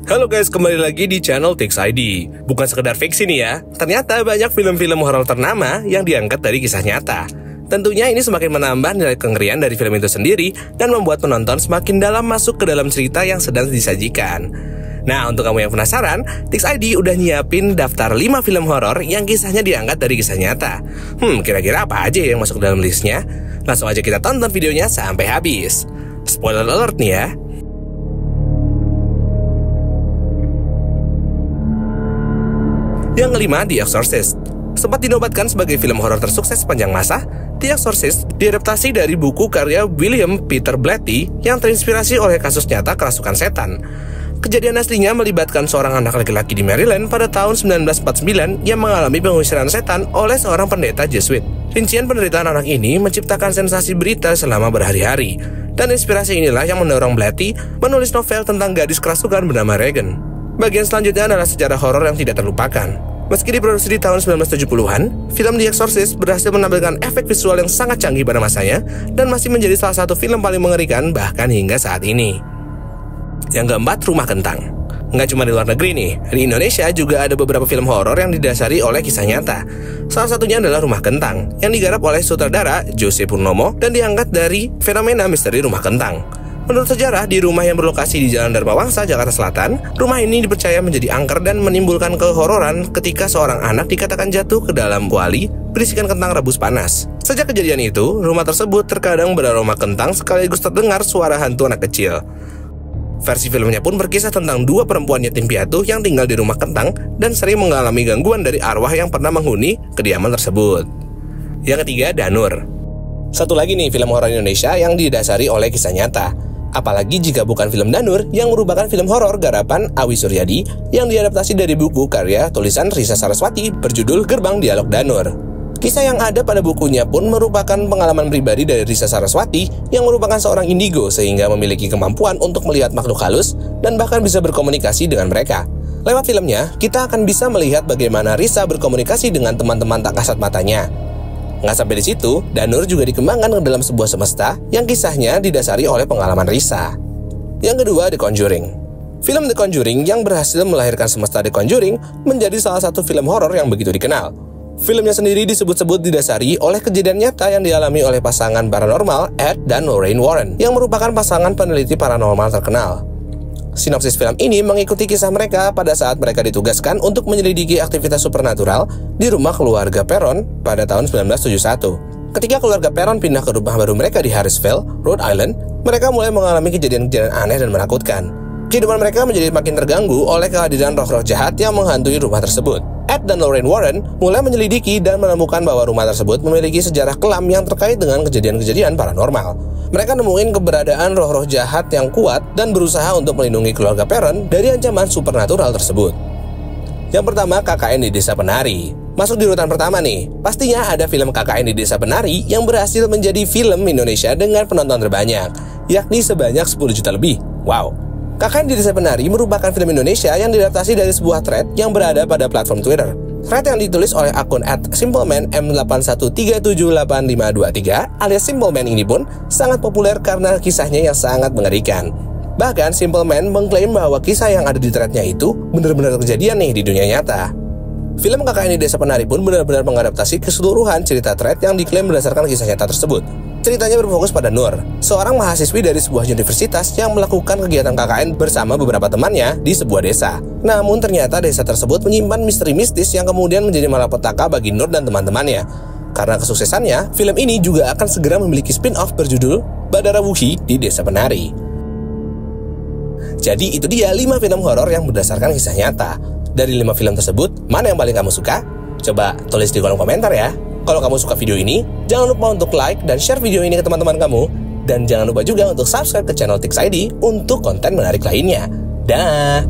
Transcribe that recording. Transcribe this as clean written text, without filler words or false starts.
Halo guys, kembali lagi di channel Tix ID. Bukan sekedar fiksi nih ya, ternyata banyak film-film horor ternama yang diangkat dari kisah nyata. Tentunya ini semakin menambah nilai kengerian dari film itu sendiri dan membuat penonton semakin dalam masuk ke dalam cerita yang sedang disajikan. Nah, untuk kamu yang penasaran, Tix ID udah nyiapin daftar 5 film horor yang kisahnya diangkat dari kisah nyata. Kira-kira apa aja yang masuk dalam listnya? Langsung aja kita tonton videonya sampai habis. Spoiler alert nih ya. Yang kelima, The Exorcist. Sempat dinobatkan sebagai film horor tersukses sepanjang masa, The Exorcist diadaptasi dari buku karya William Peter Blatty yang terinspirasi oleh kasus nyata kerasukan setan. Kejadian aslinya melibatkan seorang anak laki-laki di Maryland pada tahun 1949 yang mengalami pengusiran setan oleh seorang pendeta Jesuit. Rincian penderitaan anak ini menciptakan sensasi berita selama berhari-hari, dan inspirasi inilah yang mendorong Blatty menulis novel tentang gadis kerasukan bernama Regan. Bagian selanjutnya adalah sejarah horor yang tidak terlupakan. Meski diproduksi di tahun 1970-an, film The Exorcist berhasil menampilkan efek visual yang sangat canggih pada masanya dan masih menjadi salah satu film paling mengerikan bahkan hingga saat ini. Yang keempat, Rumah Kentang. Nggak cuma di luar negeri nih, di Indonesia juga ada beberapa film horor yang didasari oleh kisah nyata. Salah satunya adalah Rumah Kentang, yang digarap oleh sutradara Jose Purnomo dan diangkat dari fenomena misteri rumah kentang. Menurut sejarah, di rumah yang berlokasi di Jalan Dharma Wangsa, Jakarta Selatan, rumah ini dipercaya menjadi angker dan menimbulkan kehororan ketika seorang anak dikatakan jatuh ke dalam kuali berisikan kentang rebus panas. Sejak kejadian itu, rumah tersebut terkadang beraroma kentang sekaligus terdengar suara hantu anak kecil. Versi filmnya pun berkisah tentang dua perempuan yatim piatu yang tinggal di rumah kentang dan sering mengalami gangguan dari arwah yang pernah menghuni kediaman tersebut. Yang ketiga, Danur. Satu lagi nih film horor Indonesia yang didasari oleh kisah nyata. Apalagi jika bukan film Danur yang merupakan film horor garapan Awi Suryadi yang diadaptasi dari buku karya tulisan Risa Saraswati berjudul Gerbang Dialog Danur. Kisah yang ada pada bukunya pun merupakan pengalaman pribadi dari Risa Saraswati yang merupakan seorang indigo sehingga memiliki kemampuan untuk melihat makhluk halus dan bahkan bisa berkomunikasi dengan mereka. Lewat filmnya, kita akan bisa melihat bagaimana Risa berkomunikasi dengan teman-teman tak kasat matanya. Nggak sampai di situ, Danur juga dikembangkan ke dalam sebuah semesta yang kisahnya didasari oleh pengalaman Risa. Yang kedua, The Conjuring. Film The Conjuring yang berhasil melahirkan semesta The Conjuring menjadi salah satu film horor yang begitu dikenal. Filmnya sendiri disebut-sebut didasari oleh kejadian nyata yang dialami oleh pasangan paranormal Ed dan Lorraine Warren yang merupakan pasangan peneliti paranormal terkenal. Sinopsis film ini mengikuti kisah mereka pada saat mereka ditugaskan untuk menyelidiki aktivitas supernatural di rumah keluarga Perron pada tahun 1971. Ketika keluarga Perron pindah ke rumah baru mereka di Harrisville, Rhode Island, mereka mulai mengalami kejadian-kejadian aneh dan menakutkan. Kehidupan mereka menjadi makin terganggu oleh kehadiran roh-roh jahat yang menghantui rumah tersebut. Ed dan Lorraine Warren mulai menyelidiki dan menemukan bahwa rumah tersebut memiliki sejarah kelam yang terkait dengan kejadian-kejadian paranormal. Mereka nemuin keberadaan roh-roh jahat yang kuat dan berusaha untuk melindungi keluarga Perron dari ancaman supernatural tersebut. Yang pertama, KKN di Desa Penari. Masuk di urutan pertama nih, pastinya ada film KKN di Desa Penari yang berhasil menjadi film Indonesia dengan penonton terbanyak, yakni sebanyak 10 juta lebih. Wow! KKN di Desa Penari merupakan film Indonesia yang diadaptasi dari sebuah thread yang berada pada platform Twitter. Thread yang ditulis oleh akun @simpleman M81378523 alias Simpleman ini pun sangat populer karena kisahnya yang sangat mengerikan. Bahkan Simpleman mengklaim bahwa kisah yang ada di threadnya itu benar-benar kejadian nih di dunia nyata. Film KKN di Desa Penari pun benar-benar mengadaptasi keseluruhan cerita thread yang diklaim berdasarkan kisah nyata tersebut. Ceritanya berfokus pada Nur, seorang mahasiswi dari sebuah universitas yang melakukan kegiatan KKN bersama beberapa temannya di sebuah desa. Namun ternyata desa tersebut menyimpan misteri mistis yang kemudian menjadi malapetaka bagi Nur dan teman-temannya. Karena kesuksesannya, film ini juga akan segera memiliki spin-off berjudul Badara Wuhi di Desa Penari. Jadi itu dia 5 film horor yang berdasarkan kisah nyata. Dari 5 film tersebut, mana yang paling kamu suka? Coba tulis di kolom komentar ya. Kalau kamu suka video ini, jangan lupa untuk like dan share video ini ke teman-teman kamu. Dan jangan lupa juga untuk subscribe ke channel Tix ID untuk konten menarik lainnya. Dah!